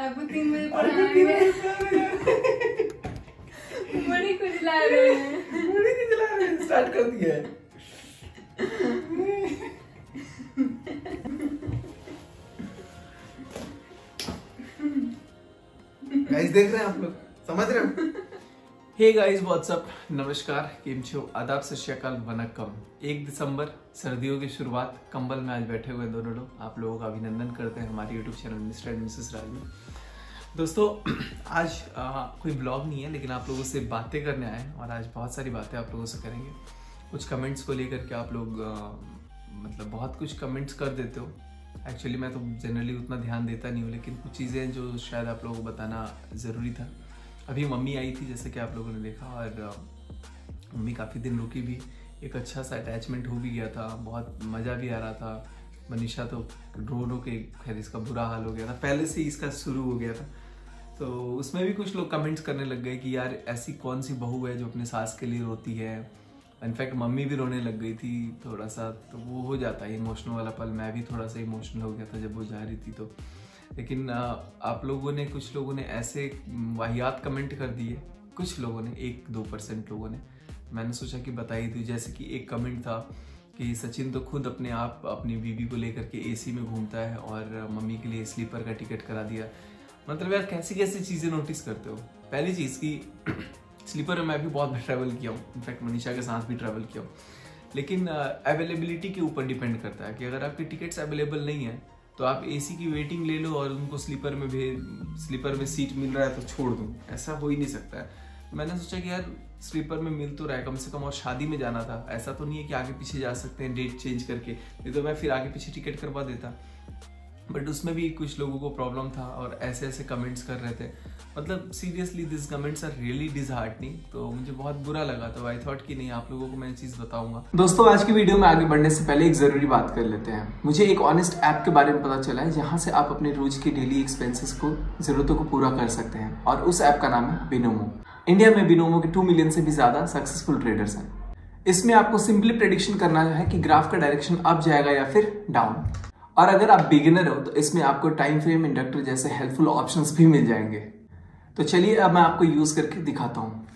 आपको 3 बजे पढ़ाने बड़ी कुछ ला रहे हैं, स्टार्ट कर दिया है। गाइस देख रहे हैं आप लोग, समझ रहे हो? हे गाइस व्हाट्सअप, नमस्कार, केम छो, आदाब, सत श्री अकाल, वनक्कम। 1 दिसंबर, सर्दियों की शुरुआत, कंबल में आज बैठे हुए दोनों लोग। आप लोगों का अभिनंदन करते हैं हमारे YouTube channel Mr and Mrs Raj में। दोस्तों आज कोई ब्लॉग नहीं है, लेकिन आप लोगों से बातें करने आए हैं और आज बहुत सारी बातें आप लोगों से करेंगे। कुछ कमेंट्स को लेकर के आप लोग मतलब बहुत कुछ कमेंट्स कर देते हो। एक्चुअली मैं तो जनरली उतना ध्यान देता नहीं हूँ, लेकिन कुछ चीज़ें जो शायद आप लोगों को बताना ज़रूरी था। अभी मम्मी आई थी जैसे कि आप लोगों ने देखा, और मम्मी काफ़ी दिन रुकी भी, एक अच्छा सा अटैचमेंट हो भी गया था, बहुत मज़ा भी आ रहा था। मनीषा तो रो रो के, खैर इसका बुरा हाल हो गया था, पहले से ही इसका शुरू हो गया था। तो उसमें भी कुछ लोग कमेंट्स करने लग गए कि यार ऐसी कौन सी बहू है जो अपने सास के लिए रोती है। इनफैक्ट मम्मी भी रोने लग गई थी थोड़ा सा, तो वो हो जाता है इमोशनल वाला पल। मैं भी थोड़ा सा इमोशनल हो गया था जब वो जा रही थी। तो लेकिन आप लोगों ने, कुछ लोगों ने ऐसे वाहियात कमेंट कर दिए, कुछ लोगों ने, 1-2% लोगों ने। मैंने सोचा कि बता ही दूँ। जैसे कि एक कमेंट था कि सचिन तो खुद अपने आप अपनी बीवी को लेकर के एसी में घूमता है और मम्मी के लिए स्लीपर का टिकट करा दिया। मतलब यार कैसी कैसी चीज़ें नोटिस करते हो। पहली चीज़ की स्लीपर में मैं भी बहुत ट्रैवल किया हूँ, इनफैक्ट मनीषा के साथ भी ट्रैवल किया हूँ, लेकिन अवेलेबिलिटी के ऊपर डिपेंड करता है कि अगर आपकी टिकट्स अवेलेबल नहीं है तो आप एसी की वेटिंग ले लो और उनको स्लीपर में सीट मिल रहा है तो छोड़ दो। ऐसा हो ही नहीं सकता है। मैंने सोचा कि यार स्लीपर में मिल तो रहा है कम से कम, और शादी में जाना था, ऐसा तो नहीं है कि आगे पीछे जा सकते हैं डेट चेंज करके, नहीं तो मैं फिर आगे पीछे टिकट करवा देता। बट उसमें भी कुछ लोगों को प्रॉब्लम था और ऐसे ऐसे कमेंट्स कर रहे थे। मतलब seriously this comments are really disheartening. तो मुझे बहुत बुरा लगा, तो आई थॉट कि नहीं, आप लोगों को मैं चीज़ बताऊंगा। दोस्तों आज की वीडियो में आगे बढ़ने से पहले एक जरूरी बात कर लेते हैं। मुझे एक ऑनेस्ट ऐप के बारे में पता चला है जहां से आप अपने रोज की डेली एक्सपेंसेस को, जरूरतों को पूरा कर सकते हैं, और उस ऐप का नाम है बिनोमो। इंडिया में बिनोमो के 2 मिलियन से भी ज्यादा सक्सेसफुल ट्रेडर्स हैं। इसमें आपको सिंपली प्रेडिक्शन करना है कि ग्राफ का डायरेक्शन अप जाएगा या फिर डाउन। और अगर आप बिगिनर हो तो इसमें आपको टाइम फ्रेम, इंडक्टर जैसे हेल्पफुल ऑप्शंस भी मिल जाएंगे। तो चलिए अब मैं आपको यूज करके दिखाता हूँ।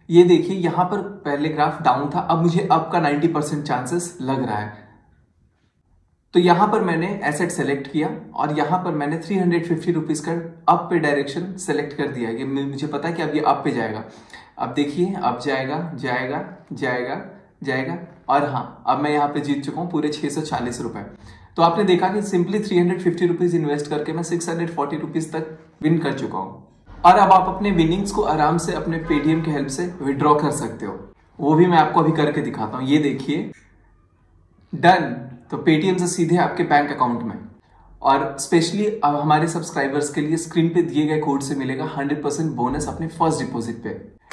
ये देखिए, यहाँ पर पहले ग्राफ डाउन था, अब मुझे अप का 90% चांसेस लग रहा है। तो यहाँ पर मैंने एसेट सेलेक्ट किया और यहाँ पर मैंने 350 रुपीज का अप पे डायरेक्शन सेलेक्ट कर दिया। ये मुझे पता है कि अब ये अप पे जाएगा। अब देखिए, अब जाएगा जाएगा जाएगा जाएगा, और हाँ अब मैं यहाँ पे जीत चुका हूँ पूरे 640 रुपए। तो आपने देखा कि सिंपली 350 रुपीज इन्वेस्ट करके मैं 640 रुपीज तक विन कर चुका हूँ। और अब आप अपने विनिंग्स को आराम से अपने पेटीएम की हेल्प से विड्रॉ कर सकते हो। वो भी मैं आपको अभी करके दिखाता हूँ। ये देखिए, डन। तो पेटीएम से सीधे आपके बैंक अकाउंट में। और स्पेशली हमारे सब्सक्राइबर्स के लिए स्क्रीन पे दिए गए कोड से मिलेगा 100% बोनस अपने फर्स्ट डिपॉजिट पे।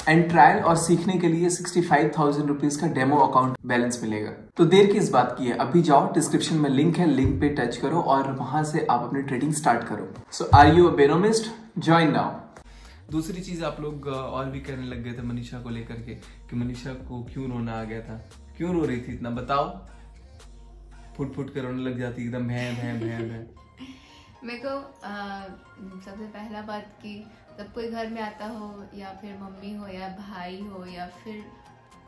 एंड ट्रायल और सीखने के लिए 65,000 रुपीज का डेमो अकाउंट बैलेंस मिलेगा। तो देर किस बात की है, अभी जाओ, डिस्क्रिप्शन में लिंक है, लिंक पे टच करो और वहां से आप अपनी ट्रेडिंग स्टार्ट करो। So are you a benomist? Join now. दूसरी चीज आप लोग और भी कहने लग गए थे मनीषा को लेकर के कि मनीषा को क्यों रोना आ गया था, क्यों रो रही थी इतना, बताओ। फुट फुट कर रोने लग जाती एकदम, भैं भैं भैं भैं। मेरे को सबसे पहला बात कि जब कोई घर में आता हो, या फिर मम्मी हो या भाई हो या फिर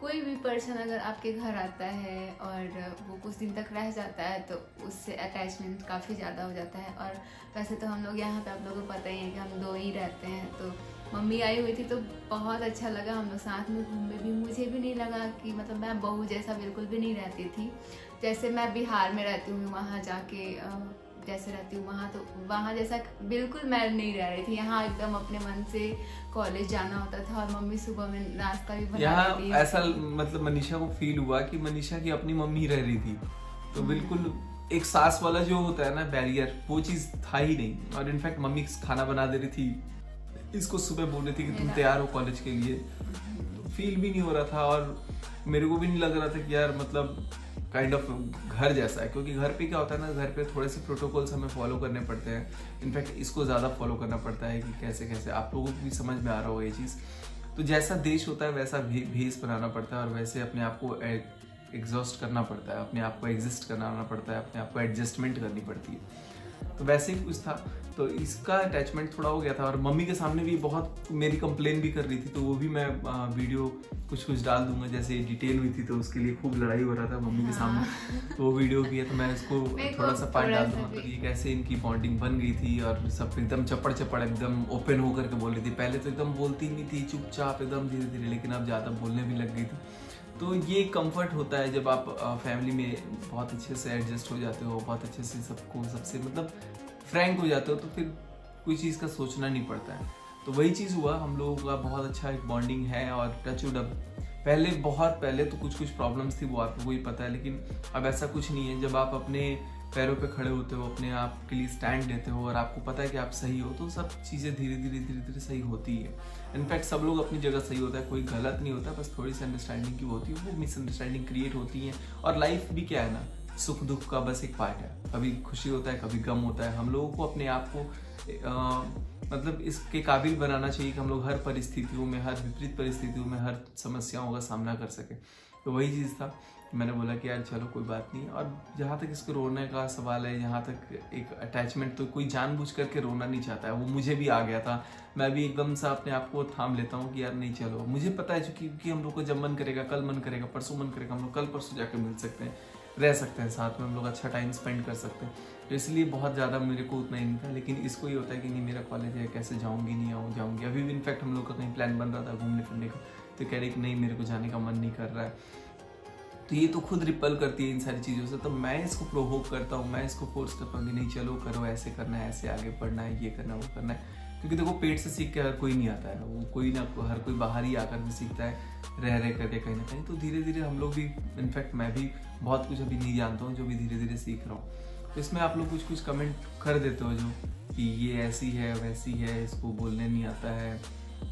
कोई भी पर्सन अगर आपके घर आता है और वो कुछ दिन तक रह जाता है तो उससे अटैचमेंट काफ़ी ज़्यादा हो जाता है। और वैसे तो हम लोग यहाँ पे, आप लोगों को पता ही है कि हम 2 ही रहते हैं। तो मम्मी आई हुई थी तो बहुत अच्छा लगा, हम लोग साथ में घूमे भी। मुझे भी नहीं लगा कि मतलब मैं बहू जैसा बिल्कुल भी नहीं रहती थी। जैसे मैं बिहार में रहती हूँ, वहाँ जाके जैसे रहती हूँ वहाँ जैसा बिल्कुल मैं नहीं रह रही थी। यहाँ एकदम अपने मन से कॉलेज जाना होता था और मम्मी सुबह में नाश्ता भी बना देती थी। ऐसा मतलब मनीषा को फील हुआ कि मनीषा की अपनी मम्मी रह रही थी। तो बिल्कुल एक सास वाला जो होता है ना बैरियर, वो चीज था ही नहीं। और इनफैक्ट मम्मी खाना बना दे रही थी, इसको सुबह बोल रही थी कि तुम तैयार हो कॉलेज के लिए। तो फील भी नहीं हो रहा था और मेरे को भी नहीं लग रहा था कि यार मतलब काइंड ऑफ घर जैसा है। क्योंकि घर पे क्या होता है ना, घर पे थोड़े से प्रोटोकॉल्स हमें फॉलो करने पड़ते हैं। इनफैक्ट इसको ज़्यादा फॉलो करना पड़ता है कि कैसे कैसे, आप लोगों को भी समझ में आ रहा होगा ये चीज़। तो जैसा देश होता है वैसा भेस बनाना पड़ता है और वैसे अपने आप को एग्जॉस्ट करना पड़ता है, अपने आप को एग्जिस्ट करना पड़ता है, अपने आप को एडजस्टमेंट करनी पड़ती है। तो वैसे ही कुछ था, तो इसका अटैचमेंट थोड़ा हो गया था। और मम्मी के सामने भी बहुत मेरी कंप्लेन भी कर रही थी, तो वो भी मैं वीडियो कुछ डाल दूंगा, जैसे डिटेल हुई थी तो उसके लिए खूब लड़ाई हो रहा था मम्मी के सामने, तो वो वीडियो भी है, तो मैं इसको थोड़ा सा पार्ट डाल दूंगा। तो ये कैसे इनकी बॉन्डिंग बन गई थी और सब एकदम चपड़ एकदम ओपन होकर के बोल रही थी। पहले तो एकदम बोलती नहीं थी, चुपचाप एकदम धीरे धीरे, लेकिन अब ज़्यादा बोलने भी लग गई थी। तो ये कंफर्ट होता है जब आप फैमिली में बहुत अच्छे से एडजस्ट हो जाते हो, बहुत अच्छे से सबसे मतलब फ्रैंक हो जाते हो, तो फिर कोई चीज़ का सोचना नहीं पड़ता है। तो वही चीज़ हुआ, हम लोगों का बहुत अच्छा एक बॉन्डिंग है। और टच वुड, अब बहुत पहले तो कुछ प्रॉब्लम्स थी, वो आपको ही पता है, लेकिन अब ऐसा कुछ नहीं है। जब आप अपने पैरों पे खड़े होते हो, अपने आप के लिए स्टैंड लेते हो और आपको पता है कि आप सही हो, तो सब चीज़ें धीरे धीरे सही होती है। इनफैक्ट सब लोग अपनी जगह सही होता है, कोई गलत नहीं होता, बस थोड़ी सी अंडरस्टैंडिंग की होती है, वो मिसअंडरस्टैंडिंग क्रिएट होती है। और लाइफ भी क्या है ना, सुख दुख का बस एक पार्ट है, कभी खुशी होता है, कभी गम होता है। हम लोगों को अपने आप को मतलब इसके काबिल बनाना चाहिए कि हम लोग हर परिस्थितियों में, हर विपरीत परिस्थितियों में, हर समस्याओं का सामना कर सके। तो वही चीज़ था, मैंने बोला कि यार चलो कोई बात नहीं। और जहाँ तक इसको रोने का सवाल है, यहाँ तक एक अटैचमेंट, तो कोई जानबूझ करके रोना नहीं चाहता है, वो मुझे भी आ गया था। मैं भी एकदम से अपने आप को थाम लेता हूँ कि यार नहीं, चलो मुझे पता है क्योंकि हम लोग को जब मन करेगा, कल मन करेगा, परसों मन करेगा, हम लोग कल परसों जाकर मिल सकते हैं, रह सकते हैं साथ में, हम लोग अच्छा टाइम स्पेंड कर सकते हैं। तो इसलिए बहुत ज़्यादा मेरे को उतना ही नहीं था। लेकिन इसको ये होता है कि नहीं, मेरा कॉलेज है, कैसे जाऊँगी, नहीं जाऊँगी। अभी भी इनफैक्ट हम लोग का कहीं प्लान बन रहा था घूमने फिरने का, तो कह रहे कि नहीं, मेरे को जाने का मन नहीं कर रहा है। तो ये तो खुद रिपल करती है इन सारी चीज़ों से, तो मैं इसको प्रोवोक करता हूँ, मैं इसको फोर्स करता हूँ कि नहीं चलो करो, ऐसे करना है, ऐसे आगे बढ़ना है, ये करना है, वो करना है। क्योंकि देखो, पेट से सीख के हर कोई नहीं आता है, वो कोई ना हर कोई बाहर ही आकर भी सीखता है, रह करके कहीं ना कहीं। तो धीरे धीरे हम लोग भी, इनफैक्ट मैं भी बहुत कुछ अभी नहीं जानता हूँ, जो भी धीरे धीरे सीख रहा हूँ। तो इसमें आप लोग कुछ कमेंट कर देते हो, जो कि ये ऐसी है, वैसी है, इसको बोलने नहीं आता है,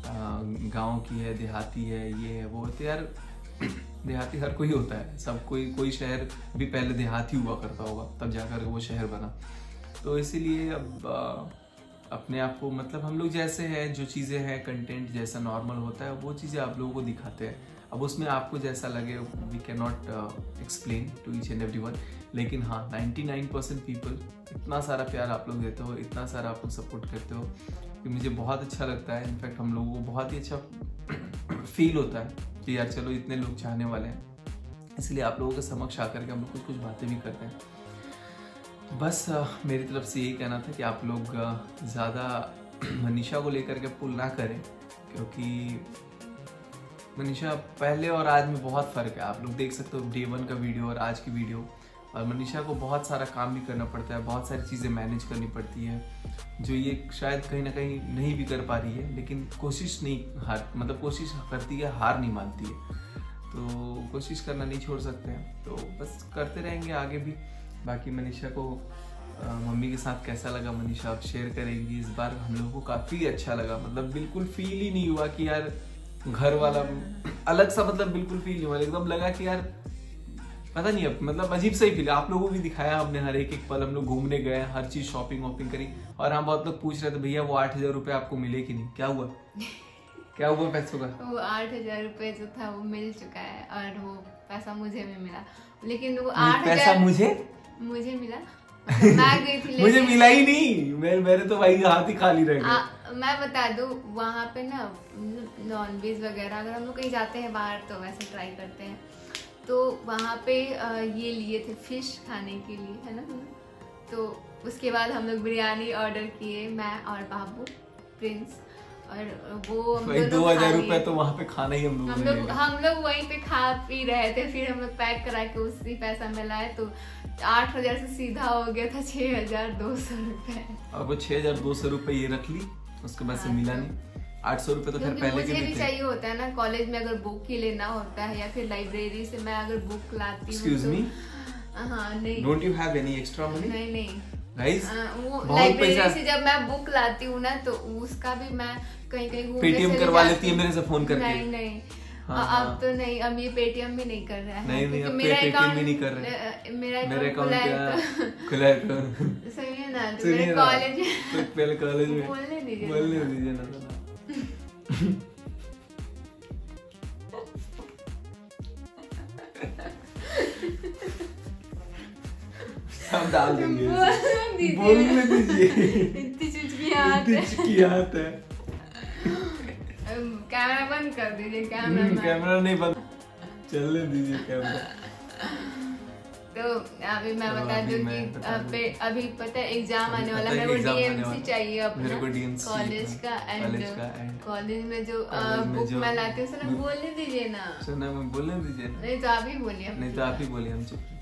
गाँव की है, देहाती है, ये है, वो। तो यार देहाती हर कोई होता है, सब कोई शहर भी पहले देहाती हुआ करता होगा, तब जाकर वो शहर बना। तो इसीलिए अब अपने आप को, मतलब हम लोग जैसे हैं, जो चीज़ें हैं, कंटेंट जैसा नॉर्मल होता है, वो चीज़ें आप लोगों को दिखाते हैं। अब उसमें आपको जैसा लगे, we can not explain to each and everyone. लेकिन हाँ, 99% पीपल, इतना सारा प्यार आप लोग देते हो, इतना सारा आप लोग सपोर्ट करते हो कि मुझे बहुत अच्छा लगता है। इनफैक्ट हम लोगों को बहुत ही अच्छा फील होता है कि यार चलो इतने लोग चाहने वाले हैं। इसलिए आप लोगों के समक्ष आकर के हम लोग कुछ बातें भी करते हैं। बस मेरी तरफ से यही कहना था कि आप लोग ज़्यादा मनीषा को लेकर के पुल ना करें, क्योंकि मनीषा पहले और आज में बहुत फ़र्क है। आप लोग देख सकते हो Day 1 का वीडियो और आज की वीडियो। और मनीषा को बहुत सारा काम भी करना पड़ता है, बहुत सारी चीज़ें मैनेज करनी पड़ती है, जो ये शायद कहीं ना कहीं नहीं भी कर पा रही है। लेकिन कोशिश कोशिश करती है, हार नहीं मानती है। तो कोशिश करना नहीं छोड़ सकते हैं, तो बस करते रहेंगे आगे भी। बाकी मनीषा को मम्मी के साथ कैसा लगा, मनीषा आप शेयर करेंगी। इस बार हम लोगों को काफ़ी अच्छा लगा, मतलब बिल्कुल फील ही नहीं हुआ कि यार घर वाला अलग सा, मतलब बिल्कुल फील नहीं हुआ। एकदम लगा कि यार पता नहीं, अब मतलब अजीब सा ही फील। आप लोगों को भी दिखाया हमने, हर एक पल हम लोग घूमने गए, हर चीज़ शॉपिंग करी। और हम बहुत लोग पूछ रहे थे, भैया वो 8,000 रुपये आपको मिले कि नहीं, क्या हुआ क्या हुआ पैसों का? वो 8,000 रुपये जो था वो मिल चुका है, और वो पैसा मुझे भी मिला। लेकिन वो 8,000 पैसा मुझे मिला, मैं गई थी मुझे मिला ही नहीं, मेरे तो भाई हाथ ही खाली रह गए। मैं बता दूं, वहाँ पे ना नॉनवेज वगैरह अगर हम लोग कहीं जाते हैं बाहर तो वैसे ट्राई करते हैं। तो वहाँ पे ये लिए थे फिश खाने के लिए, है ना। तो उसके बाद हम लोग बिरयानी ऑर्डर किए, मैं और बाबू प्रिंस, और वो 2,000 रुपए तो वहाँ पे खाना ही हम लोग वहीं पे खा पी रहे थे। फिर हम लोग पैक करा के उसी पैसा में लाए, तो 8,000 से सीधा हो गया था 6,200 रुपए। और वो 6,200 रुपए ये रख ली, उसके बाद से मिला नहीं। 800 रुपए तो खैर पहले के भी चाहिए होता है ना, कॉलेज में अगर बुक ही लेना होता है, या फिर लाइब्रेरी से मैं अगर बुक लाती हूँ। एक्सक्यूज मी, हाँ नहीं, don't you have any extra money? नहीं गाइस, वो लाइब्रेरी से जब मैं बुक लाती हूँ ना, तो उसका भी मैं कहीं पेटीएम करवा लेती है मेरे से फोन करके। नहीं अब तो नहीं, अब ये पेटीएम भी नहीं कर रहा है। नहीं अब मेरा अकाउंट भी नहीं कर रहे। मेरा अकाउंट खुला है तो सही है ना। तो मेरे कॉलेज पहले कॉलेज में बोलने दीजिए ना। हम डाल देंगे। बोलने दीजिए। इतनी चुचकियात है। कैमरा बंद कर दीजिए। कैमरा नहीं बंद, चलने दीजिए कैमरा। तो अभी मैं बता दूं कि अभी पता है एग्जाम आने वाला है। मेरे को डीएमसी चाहिए अपना कॉलेज का एंड कॉलेज में जो बुक मैं लाती हूँ ना, बोलने दीजिए ना। सुना मैं बोलने दीजिए। नहीं तो आप ही बोलिए। नहीं तो आप ही बोलिए, हम चुप।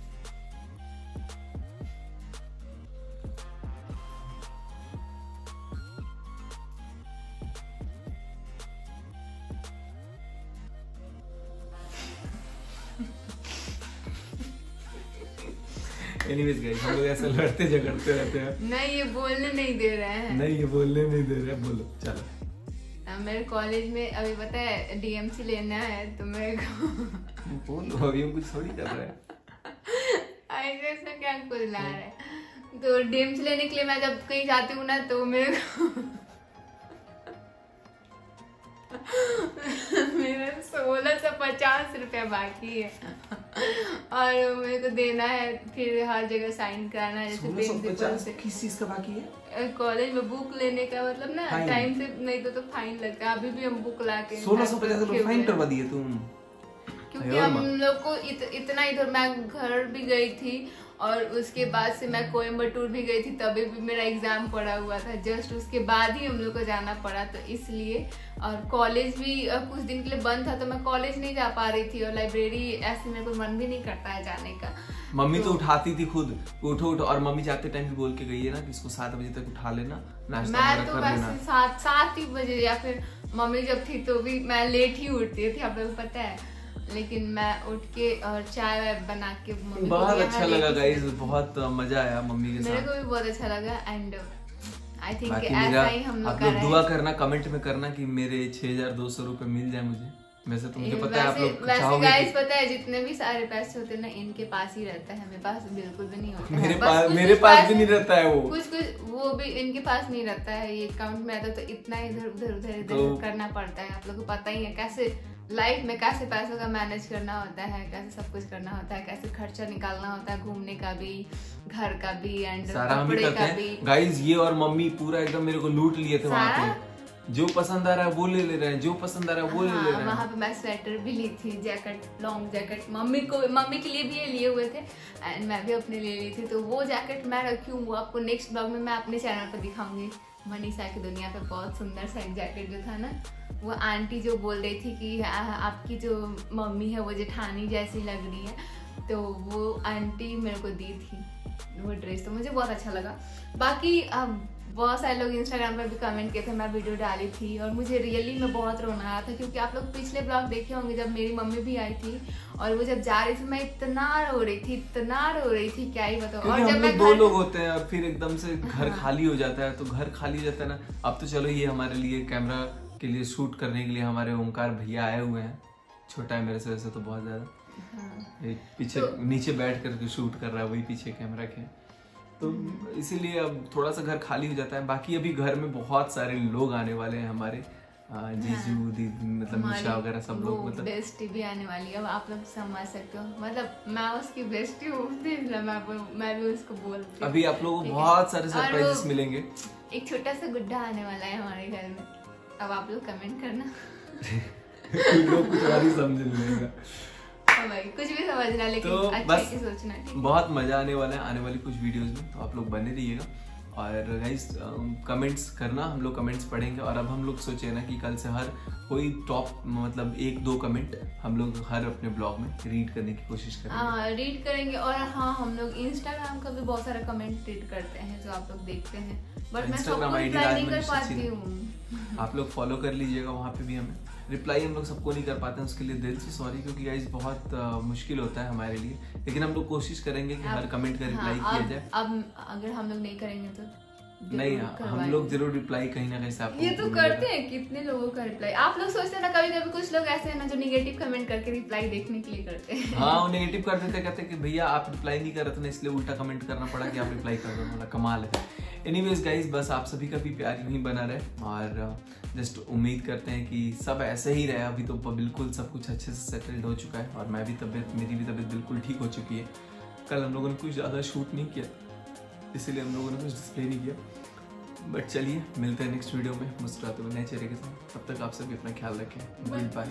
Anyways guys, हम लोग ऐसा लड़ते झगड़ते रहते हैं। नहीं ये बोलने नहीं दे रहे हैं। नहीं ये बोलने नहीं दे रहे हैं। बोलो चलो। मेरे कॉलेज में अभी पता है डीएमसी लेना है तो मेरे को बोलो, अभी हम कुछ थोड़ी कर रहे हैं। ऐसा क्या कुछ ला रहा है। तो डीएमसी लेने के लिए मैं जब कहीं जाती हूँ ना तो मेरे को मेरा 1650 रुपया बाकी है और मेरे को देना है, फिर हर जगह साइन कराना है। जैसे प्रिंसिपल से। किस चीज का बाकी है? कॉलेज में बुक लेने का, मतलब ना टाइम से नहीं तो फाइन लगता है। अभी भी हम बुक ला के 1650 रुपए फाइन करवा दिए तुम। क्योंकि हम लोग को इतना इधर, मैं घर भी गई थी और उसके बाद से मैं कोयम्बटूर भी गई थी, तभी भी मेरा एग्जाम पड़ा हुआ था। जस्ट उसके बाद ही हम लोग को जाना पड़ा, तो इसलिए। और कॉलेज भी कुछ दिन के लिए बंद था तो मैं कॉलेज नहीं जा पा रही थी और लाइब्रेरी ऐसे मेरे को मन भी नहीं करता है जाने का। मम्मी तो उठाती थी खुद, उठो उठो, और मम्मी जाते टाइम भी बोल के गई है ना कि इसको 7 बजे तक उठा लेना, नाश्ता मैं तो वैसे 7 ही बजे, या फिर मम्मी जब थी तो भी मैं लेट ही उठती थी, आप लोगों को पता है। लेकिन मैं उठ के और चाय वाय बना के मम्मी बहुत अच्छा लगा गाइस, बहुत मजा आया मम्मी के साथ। मेरे को भी बहुत अच्छा लगा एंड आई थिंक ऐसा ही हम लोग आप लोग दुआ करना, कमेंट में करना कि मेरे 6200 रुपए मिल जाए मुझे। वैसे तो मुझे पता है आप लोग चाहोगे। गाइस पता है जितने भी सारे पैसे होते हैं ना इनके पास ही रहता है, मेरे पास बिल्कुल भी नहीं होता। मेरे पास भी नहीं रहता है वो। कुछ वो भी इनके पास नहीं रहता है। ये अकाउंट में आता तो इतना इधर उधर करना पड़ता है। आप लोग को पता ही है कैसे लाइफ में कैसे पैसों का मैनेज करना होता है, कैसे सब कुछ करना होता है, कैसे खर्चा निकालना होता है, घूमने का भी, घर का भी एंड कपड़े का भी। गाइस ये और मम्मी पूरा एकदम मेरे को लूट लिए थे वहाँ पे। जो पसंद आ रहा है वो ले रहे हैं, जो पसंद आ रहा है वो ले रहे हैं। वहाँ पे मैं स्वेटर भी ली थी, जैकेट, लॉन्ग जैकेट मम्मी के लिए भी ये लिए हुए थे एंड मैं भी अपने लिए ली थी। तो वो जैकेट मैं रखी हूँ, वो आपको नेक्स्ट ब्लॉग में मैं अपने चैनल पर दिखाऊंगी। मनीषा की दुनिया पे बहुत सुंदर सा एक जैकेट जो था ना, वो आंटी जो बोल रही थी कि आपकी जो मम्मी है वो जेठानी जैसी लग रही है, तो वो आंटी मेरे को दी थी वो ड्रेस, तो मुझे बहुत अच्छा लगा। बाकी अब बहुत सारे लोग इंस्टाग्राम पर भी कमेंट किए थे, मैं वीडियो डाली थी और मुझे रियली में बहुत रोना आया था, क्योंकि आप लोग पिछले ब्लॉग देखे होंगे जब मेरी मम्मी भी आई थी और वो जब जा रही थी मैं इतना रो रही थी क्या ही बताऊं। और जब मैं 2 लोग होते हैं और फिर एकदम से घर खाली हो जाता है, तो घर खाली जाता है ना। अब तो चलो ये हमारे लिए कैमरा के लिए शूट करने के लिए हमारे ओमकार भैया आए हुए हैं। छोटा है मेरे से वैसे तो बहुत ज्यादा। पीछे तो नीचे बैठ करके शूट कर रहा है, वही पीछे कैमरा के, तो इसीलिए अब थोड़ा सा घर खाली हो जाता है। बाकी अभी घर में बहुत सारे लोग आने वाले हैं हमारे, जीजू दीदी, मतलब निशा वगैरह सब लोग, मतलब बेस्टी भी आने वाली है। अब आप लोग समझ सकते हो, मतलब मैं उसकी बेस्टी हूँ, मैं भी उसको बोलती हूँ। अभी आप लोगों को बहुत सारे सरप्राइजेस मिलेंगे। एक छोटा सा गुड्डा आने वाला है हमारे घर में, अब आप लोग कमेंट करना। लोग कुछ और ही समझ लेगा भाई, कुछ भी समझना, लेकिन तो अच्छे से सोचना। बहुत मजा आने वाला है आने वाली कुछ वीडियोस में, तो आप लोग बने रहिएगा। और गाइस कमेंट्स करना, हम लोग कमेंट्स पढ़ेंगे। और अब हम लोग सोचे ना कि कल से हर कोई टॉप मतलब 1-2 कमेंट हम लोग हर अपने ब्लॉग में रीड करने की कोशिश करेंगे। रीड करेंगे। और हाँ, हम लोग इंस्टाग्राम का भी बहुत सारा कमेंट रीड करते हैं जो आप लोग देखते हैं, बट मैं सबको रिप्लाई नहीं कर पाती हूँ। आप लोग फॉलो कर लीजिएगा, वहाँ पे भी हमें रिप्लाई हम लोग सबको नहीं कर पाते हैं, उसके लिए दिल से सॉरी, क्योंकि गाइस बहुत मुश्किल होता है हमारे लिए। लेकिन हम लोग कोशिश करेंगे कि हर कमेंट का रिप्लाई किया जाए। अब अगर हम लोग नहीं करेंगे तो नहीं, हम लोग जरूर रिप्लाई कहीं ना कहीं से आपको ये तो करते हैं। कितने लोगों का रिप्लाई आप लोग सोचते हैं ना, कभी कभी कुछ लोग ऐसे हैं ना जो नेगेटिव कमेंट करके रिप्लाई देखने के लिए करते हैं। हाँ, वो नेगेटिव कर देते, कहते हैं कि भैया आप रिप्लाई नहीं कर रहे थे ना, इसलिए उल्टा कमेंट करना पड़ा कि आप रिप्लाई कर दो। मतलब कमाल है। एनीवेज गाइस, बस आप सभी का भी प्यार यूं ही बना रहे और जस्ट उम्मीद करते हैं कि सब ऐसे ही रहे। अभी तो बिल्कुल सब कुछ अच्छे से सेटल्ड हो चुका है और मेरी भी तबीयत बिल्कुल ठीक हो चुकी है। कल हम लोगों ने कुछ ज़्यादा शूट नहीं किया, इसीलिए हम लोगों ने कुछ डिस्प्ले नहीं किया। बट चलिए मिलते हैं नेक्स्ट वीडियो में मुस्कुराते हुए नए चेहरे के साथ। तब तक आप सभी अपना ख्याल रखें। Good bye.